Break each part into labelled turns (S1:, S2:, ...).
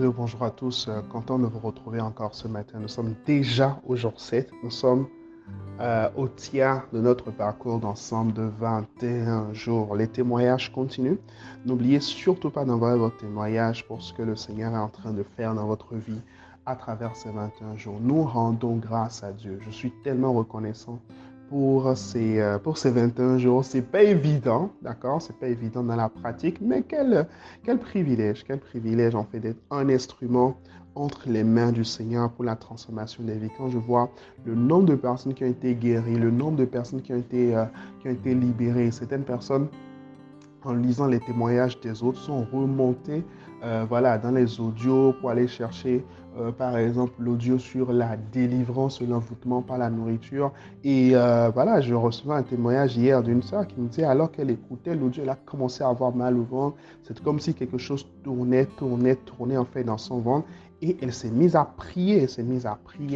S1: Bonjour à tous, content de vous retrouver encore ce matin. Nous sommes déjà au jour 7. Nous sommes au tiers de notre parcours d'ensemble de 21 jours. Les témoignages continuent. N'oubliez surtout pas d'envoyer votre témoignage pour ce que le Seigneur est en train de faire dans votre vie à travers ces 21 jours. Nous rendons grâce à Dieu. Je suis tellement reconnaissant pour ces 21 jours. C'est pas évident, d'accord? C'est pas évident dans la pratique, mais quel privilège en fait d'être un instrument entre les mains du Seigneur pour la transformation des vies. Quand je vois le nombre de personnes qui ont été guéries, le nombre de personnes qui ont été libérées, certaines personnes en lisant les témoignages des autres, sont remontés dans les audios pour aller chercher, par exemple, l'audio sur la délivrance, l'envoûtement par la nourriture. Et je recevais un témoignage hier d'une sœur qui me disait, alors qu'elle écoutait l'audio, elle a commencé à avoir mal au ventre. C'est comme si quelque chose tournait en fait dans son ventre. Et elle s'est mise à prier,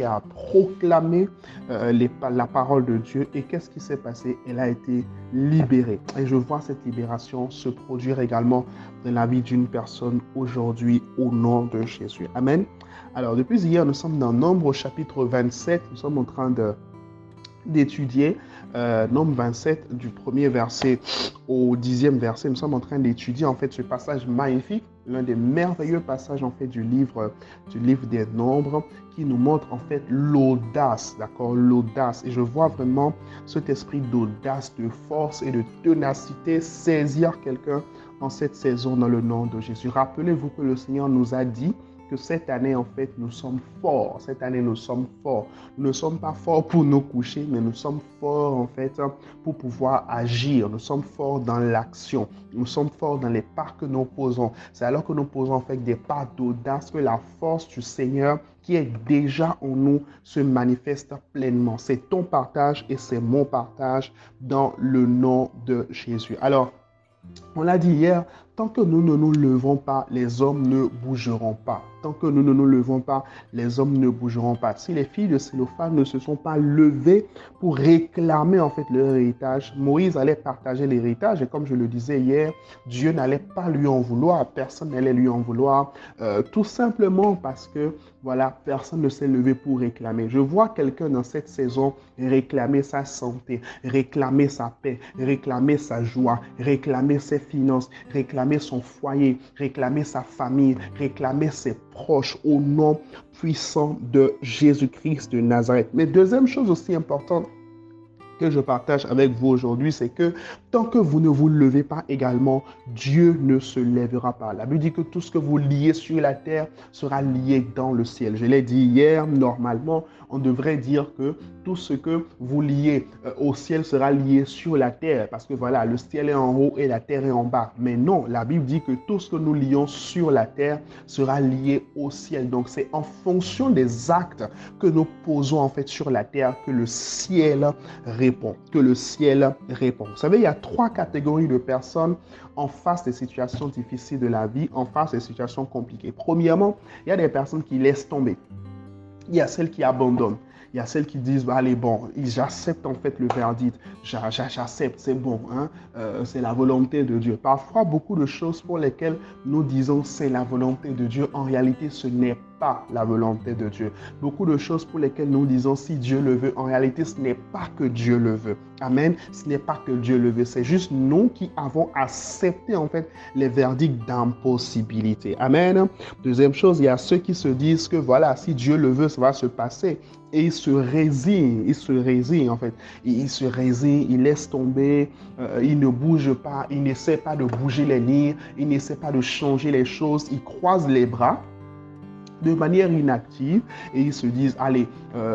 S1: à proclamer la parole de Dieu. Et qu'est-ce qui s'est passé? Elle a été libérée. Et je vois cette libération se produire également dans la vie d'une personne aujourd'hui au nom de Jésus. Amen. Alors, depuis hier, nous sommes dans Nombre au chapitre 27. Nous sommes en train d'étudier Nombre 27 du premier verset au 10e verset. Nous sommes en train d'étudier en fait ce passage magnifique, l'un des merveilleux passages en fait du livre des Nombres, qui nous montre en fait l'audace, d'accord, l'audace. Et je vois vraiment cet esprit d'audace, de force et de ténacité saisir quelqu'un en cette saison dans le nom de Jésus. Rappelez-vous que le Seigneur nous a dit que cette année, en fait, nous sommes forts. Cette année, nous sommes forts. Nous ne sommes pas forts pour nous coucher, mais nous sommes forts, en fait, pour pouvoir agir. Nous sommes forts dans l'action. Nous sommes forts dans les pas que nous posons. C'est alors que nous posons, en fait, des pas d'audace que la force du Seigneur qui est déjà en nous se manifeste pleinement. C'est ton partage et c'est mon partage dans le nom de Jésus. Alors, on l'a dit hier, tant que nous ne nous levons pas, les hommes ne bougeront pas. Tant que nous ne nous levons pas, les hommes ne bougeront pas. Si les filles de Sélophane ne se sont pas levées pour réclamer en fait leur héritage, Moïse allait partager l'héritage. Et comme je le disais hier, Dieu n'allait pas lui en vouloir. Personne n'allait lui en vouloir. Tout simplement parce que, voilà, personne ne s'est levé pour réclamer. Je vois quelqu'un dans cette saison réclamer sa santé, réclamer sa paix, réclamer sa joie, réclamer ses finances, réclamer son foyer, réclamer sa famille, réclamer ses proches au nom puissant de Jésus-Christ de Nazareth. Mais deuxième chose aussi importante que je partage avec vous aujourd'hui, c'est que tant que vous ne vous levez pas également, Dieu ne se lèvera pas. La Bible dit que tout ce que vous liez sur la terre sera lié dans le ciel. Je l'ai dit hier, normalement, on devrait dire que tout ce que vous liez au ciel sera lié sur la terre, parce que voilà, le ciel est en haut et la terre est en bas. Mais non, la Bible dit que tout ce que nous lions sur la terre sera lié au ciel. Donc c'est en fonction des actes que nous posons en fait sur la terre que le ciel répond, que le ciel répond. Vous savez, il y a trois catégories de personnes en face des situations difficiles de la vie, en face des situations compliquées. Premièrement, il y a des personnes qui laissent tomber. Il y a celles qui abandonnent. Il y a celles qui disent, bah, allez, bon, j'accepte en fait le verdict. J'accepte, c'est bon. Hein? C'est la volonté de Dieu. Parfois, beaucoup de choses pour lesquelles nous disons c'est la volonté de Dieu, en réalité, ce n'est pas la volonté de Dieu. Beaucoup de choses pour lesquelles nous disons si Dieu le veut, en réalité, ce n'est pas que Dieu le veut. Amen. Ce n'est pas que Dieu le veut. C'est juste nous qui avons accepté en fait les verdicts d'impossibilité. Amen. Deuxième chose, il y a ceux qui se disent que voilà, si Dieu le veut, ça va se passer. Et il se résigne en fait. Il se résigne, il laisse tomber, il ne bouge pas, il n'essaie pas de bouger les lignes, il n'essaie pas de changer les choses, il croise les bras de manière inactive et ils se disent, allez,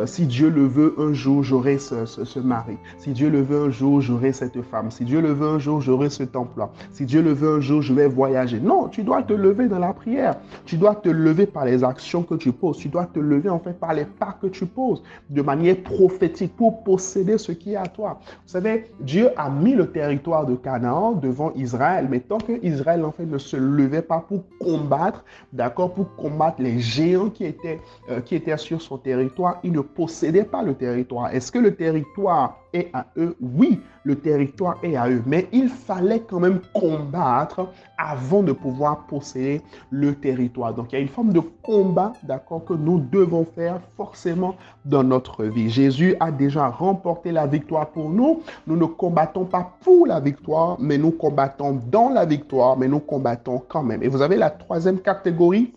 S1: si Dieu le veut, un jour, j'aurai ce mari. Si Dieu le veut, un jour, j'aurai cette femme. Si Dieu le veut, un jour, j'aurai cet emploi. Si Dieu le veut, un jour, je vais voyager. Non, tu dois te lever dans la prière. Tu dois te lever par les actions que tu poses. Tu dois te lever, en fait, par les pas que tu poses de manière prophétique pour posséder ce qui est à toi. Vous savez, Dieu a mis le territoire de Canaan devant Israël, mais tant que Israël, en fait, ne se levait pas pour combattre, d'accord, pour combattre les géants qui étaient sur son territoire, ils ne possédaient pas le territoire. Est-ce que le territoire est à eux? Oui, le territoire est à eux, mais il fallait quand même combattre avant de pouvoir posséder le territoire. Donc, il y a une forme de combat, d'accord, que nous devons faire forcément dans notre vie. Jésus a déjà remporté la victoire pour nous. Nous ne combattons pas pour la victoire, mais nous combattons dans la victoire, mais nous combattons quand même. Et vous avez la troisième catégorie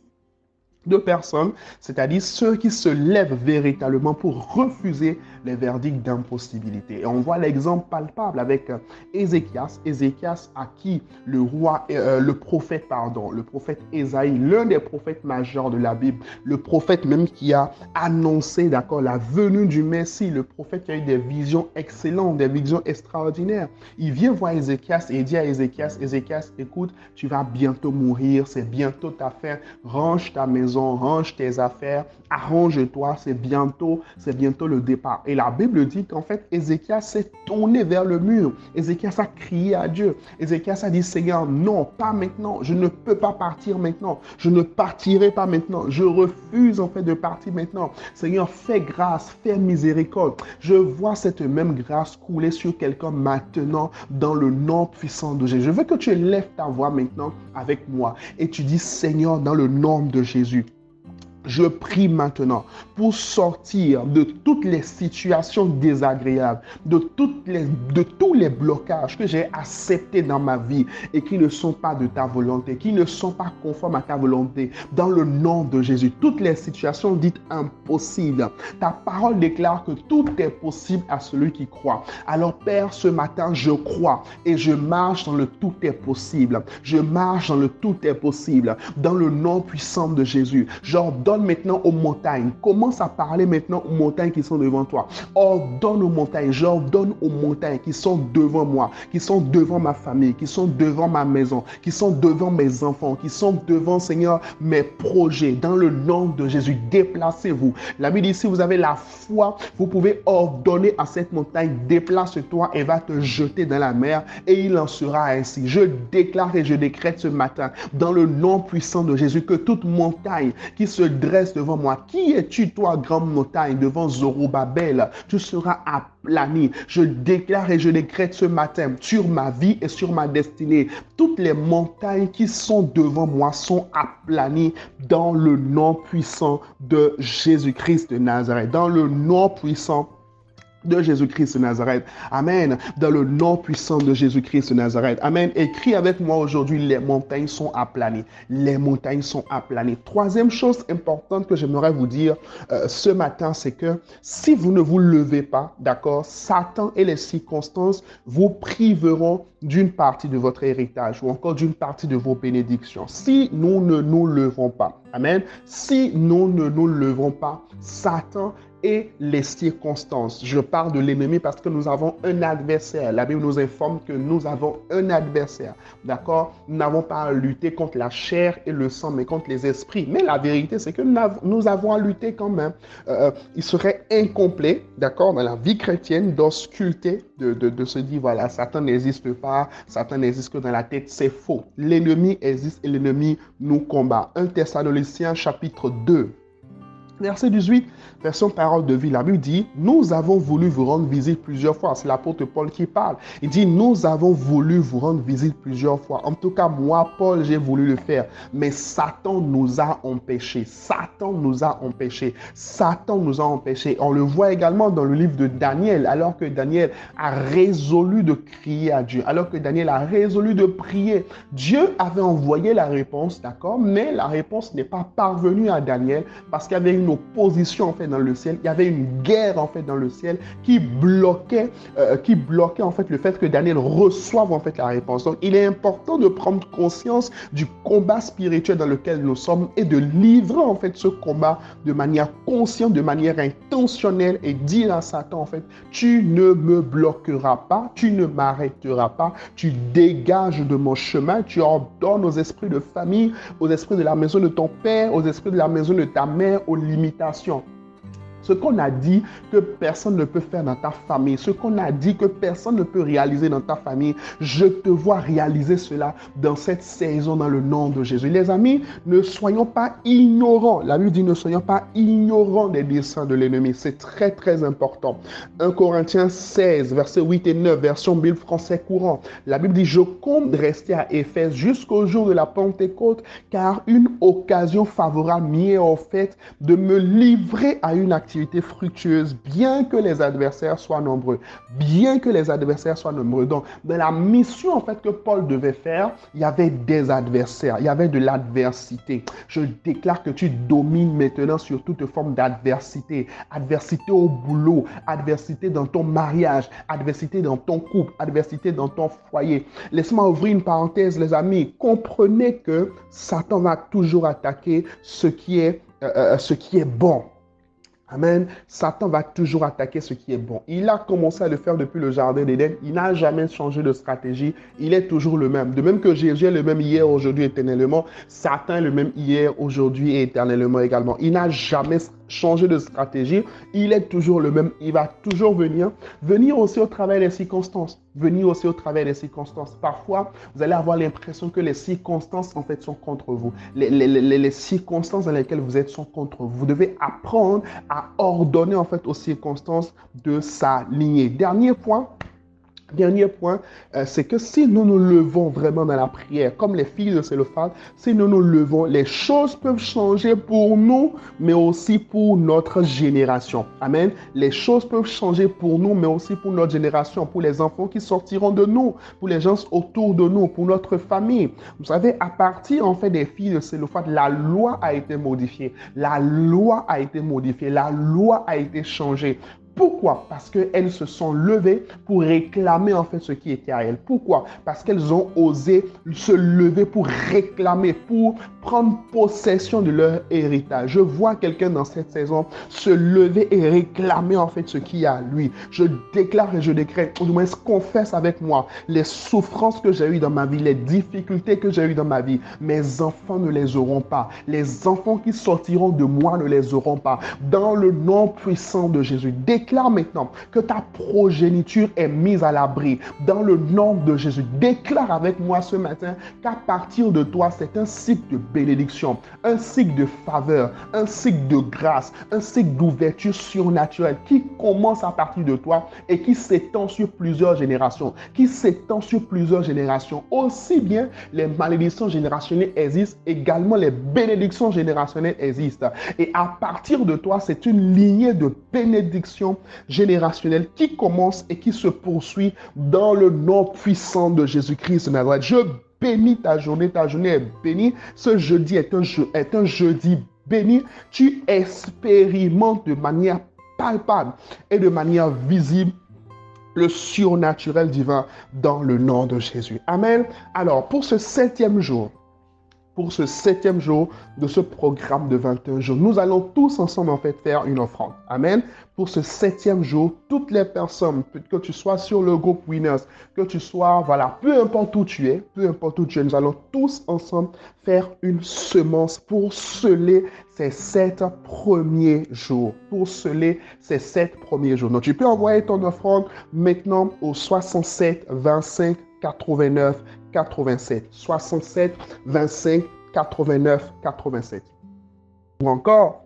S1: de personnes, c'est-à-dire ceux qui se lèvent véritablement pour refuser les verdicts d'impossibilité. Et on voit l'exemple palpable avec Ézéchias à qui le prophète Ésaïe, l'un des prophètes majeurs de la Bible, le prophète même qui a annoncé, d'accord, la venue du Messie, le prophète qui a eu des visions excellentes, des visions extraordinaires. Il vient voir Ézéchias et il dit à Ézéchias, écoute, tu vas bientôt mourir, c'est bientôt ta fin, range ta maison, range tes affaires, arrange-toi, c'est bientôt le départ. Et la Bible dit qu'en fait, Ézéchias s'est tourné vers le mur. Ézéchias a crié à Dieu. Ézéchias a dit, Seigneur, non, pas maintenant. Je ne peux pas partir maintenant. Je ne partirai pas maintenant. Je refuse en fait de partir maintenant. Seigneur, fais grâce, fais miséricorde. Je vois cette même grâce couler sur quelqu'un maintenant dans le nom puissant de Jésus. Je veux que tu lèves ta voix maintenant avec moi et tu dis, Seigneur, dans le nom de Jésus, je prie maintenant pour sortir de toutes les situations désagréables, de tous les blocages que j'ai acceptés dans ma vie et qui ne sont pas de ta volonté, qui ne sont pas conformes à ta volonté. Dans le nom de Jésus, toutes les situations dites impossibles. Ta parole déclare que tout est possible à celui qui croit. Alors Père, ce matin, je crois et je marche dans le tout est possible. Je marche dans le tout est possible. Dans le nom puissant de Jésus, j'ordonne maintenant aux montagnes. Commence à parler maintenant aux montagnes qui sont devant toi. Ordonne aux montagnes. J'ordonne aux montagnes qui sont devant moi, qui sont devant ma famille, qui sont devant ma maison, qui sont devant mes enfants, qui sont devant, Seigneur, mes projets. Dans le nom de Jésus, déplacez-vous. La Bible dit, si vous avez la foi, vous pouvez ordonner à cette montagne, déplace-toi et va te jeter dans la mer et il en sera ainsi. Je déclare et je décrète ce matin, dans le nom puissant de Jésus, que toute montagne qui se dresse devant moi, qui es-tu, toi, grande montagne, devant Zorobabel, tu seras aplani. Je déclare et je décrète ce matin sur ma vie et sur ma destinée. Toutes les montagnes qui sont devant moi sont aplanies dans le nom puissant de Jésus-Christ de Nazareth. Dans le nom puissant de Jésus-Christ de Nazareth. Amen. Dans le nom puissant de Jésus-Christ de Nazareth. Amen. Écris avec moi aujourd'hui, les montagnes sont aplanies. Les montagnes sont aplanies. Troisième chose importante que j'aimerais vous dire ce matin, c'est que si vous ne vous levez pas, d'accord, Satan et les circonstances vous priveront d'une partie de votre héritage ou encore d'une partie de vos bénédictions. Si nous ne nous levons pas, amen, si nous ne nous levons pas, Satan et les circonstances. Je parle de l'ennemi parce que nous avons un adversaire. La Bible nous informe que nous avons un adversaire. D'accord? Nous n'avons pas à lutter contre la chair et le sang, mais contre les esprits. Mais la vérité, c'est que nous avons à lutter quand même. Il serait incomplet, d'accord, dans la vie chrétienne, d'ausculter, de se dire, voilà, Satan n'existe pas, Satan n'existe que dans la tête. C'est faux. L'ennemi existe et l'ennemi nous combat. 1 Thessaloniciens chapitre 2. Verset 18, version parole de vie, la Bible dit, nous avons voulu vous rendre visite plusieurs fois. C'est l'apôtre Paul qui parle. Il dit, nous avons voulu vous rendre visite plusieurs fois. En tout cas, moi, Paul, j'ai voulu le faire. Mais Satan nous a empêchés. Satan nous a empêchés. Satan nous a empêchés. On le voit également dans le livre de Daniel, alors que Daniel a résolu de crier à Dieu, alors que Daniel a résolu de prier. Dieu avait envoyé la réponse, d'accord, mais la réponse n'est pas parvenue à Daniel parce qu'il y avait une opposition en fait dans le ciel, il y avait une guerre en fait dans le ciel qui bloquait en fait le fait que Daniel reçoive en fait la réponse. Donc il est important de prendre conscience du combat spirituel dans lequel nous sommes et de livrer en fait ce combat de manière consciente, de manière intentionnelle et dire à Satan en fait, tu ne me bloqueras pas, tu ne m'arrêteras pas, tu dégages de mon chemin, tu ordonnes aux esprits de famille, aux esprits de la maison de ton père, aux esprits de la maison de ta mère, aux limitations. Ce qu'on a dit que personne ne peut faire dans ta famille, ce qu'on a dit que personne ne peut réaliser dans ta famille, je te vois réaliser cela dans cette saison dans le nom de Jésus. Les amis, ne soyons pas ignorants. La Bible dit ne soyons pas ignorants des desseins de l'ennemi. C'est très très important. 1 Corinthiens 16, versets 8 et 9, version Bible français courant. La Bible dit, je compte rester à Éphèse jusqu'au jour de la Pentecôte, car une occasion favorable m'y est offerte de me livrer à une activité fructueuse, bien que les adversaires soient nombreux. Bien que les adversaires soient nombreux. Donc, dans la mission, en fait, que Paul devait faire, il y avait des adversaires, il y avait de l'adversité. Je déclare que tu domines maintenant sur toute forme d'adversité. Adversité au boulot, adversité dans ton mariage, adversité dans ton couple, adversité dans ton foyer. Laisse-moi ouvrir une parenthèse, les amis. Comprenez que Satan va toujours attaquer ce qui est bon. Amen. Satan va toujours attaquer ce qui est bon. Il a commencé à le faire depuis le jardin d'Éden. Il n'a jamais changé de stratégie. Il est toujours le même. De même que Jésus est le même hier, aujourd'hui, éternellement, Satan est le même hier, aujourd'hui et éternellement également. Il n'a jamais changé de stratégie. Il est toujours le même. Il va toujours venir aussi au travers des circonstances. Venir aussi au travers des circonstances. Parfois, vous allez avoir l'impression que les circonstances, en fait, sont contre vous. Les circonstances dans lesquelles vous êtes sont contre vous. Vous devez apprendre à ordonner, en fait, aux circonstances de s'aligner. Dernier point, c'est que si nous nous levons vraiment dans la prière, comme les filles de Célophane, si nous nous levons, les choses peuvent changer pour nous, mais aussi pour notre génération. Amen. Les choses peuvent changer pour nous, mais aussi pour notre génération, pour les enfants qui sortiront de nous, pour les gens autour de nous, pour notre famille. Vous savez, à partir, en fait, des filles de Célophane, la loi a été modifiée. La loi a été modifiée. La loi a été changée. Pourquoi? Parce qu'elles se sont levées pour réclamer en fait ce qui était à elles. Pourquoi? Parce qu'elles ont osé se lever pour réclamer, pour prendre possession de leur héritage. Je vois quelqu'un dans cette saison se lever et réclamer en fait ce qui est à lui. Je déclare et je décrète, ou du moins confesse avec moi, les souffrances que j'ai eues dans ma vie, les difficultés que j'ai eues dans ma vie. Mes enfants ne les auront pas. Les enfants qui sortiront de moi ne les auront pas. Dans le nom puissant de Jésus, déclare maintenant que ta progéniture est mise à l'abri. Dans le nom de Jésus, déclare avec moi ce matin qu'à partir de toi, c'est un cycle de bénédiction, un cycle de faveur, un cycle de grâce, un cycle d'ouverture surnaturelle qui commence à partir de toi et qui s'étend sur plusieurs générations, Aussi bien les malédictions générationnelles existent, également les bénédictions générationnelles existent. Et à partir de toi, c'est une lignée de bénédictions générationnelle qui commence et qui se poursuit dans le nom puissant de Jésus-Christ de Nazareth. Je bénis ta journée est bénie. Ce jeudi est un jeudi béni. Tu expérimentes de manière palpable et de manière visible le surnaturel divin dans le nom de Jésus. Amen. Alors, pour ce septième jour de ce programme de 21 jours, nous allons tous ensemble en fait faire une offrande. Amen. Pour ce septième jour, toutes les personnes, que tu sois sur le groupe Winners, que tu sois, peu importe où tu es, nous allons tous ensemble faire une semence pour sceller ces 7 premiers jours. Donc, tu peux envoyer ton offrande maintenant au 67 25 89 87. 67 25 89 87. Ou encore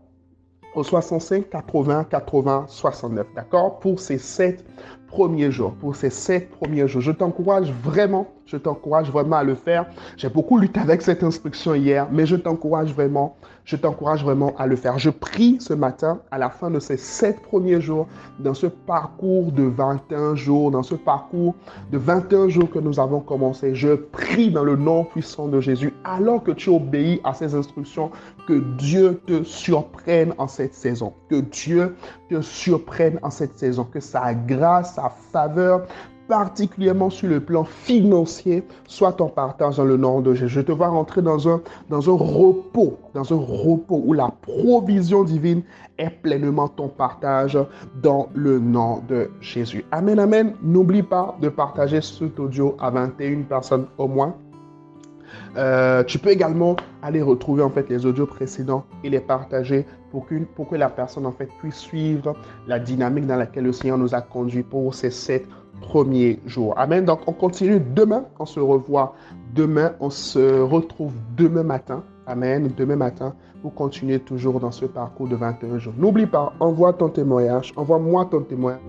S1: au 65 80 80 69. D'accord? Pour ces 7 premiers jours. Je t'encourage vraiment à le faire. J'ai beaucoup lutté avec cette instruction hier, mais je t'encourage vraiment à le faire. Je prie ce matin, à la fin de ces 7 premiers jours, dans ce parcours de 21 jours, que nous avons commencé. Je prie dans le nom puissant de Jésus, alors que tu obéis à ces instructions, que Dieu te surprenne en cette saison. Que sa grâce, sa faveur, particulièrement sur le plan financier, soit ton partage dans le nom de Jésus. Je te vois rentrer dans un repos où la provision divine est pleinement ton partage dans le nom de Jésus. Amen, amen. N'oublie pas de partager cet audio à 21 personnes au moins. Tu peux également aller retrouver en fait les audios précédents et les partager pour que la personne en fait puisse suivre la dynamique dans laquelle le Seigneur nous a conduits pour ces 7 premiers jours. Amen. Donc on continue demain, on se revoit demain, on se retrouve demain matin. Amen. Demain matin pour continuer toujours dans ce parcours de 21 jours. N'oublie pas, envoie ton témoignage, envoie-moi ton témoignage.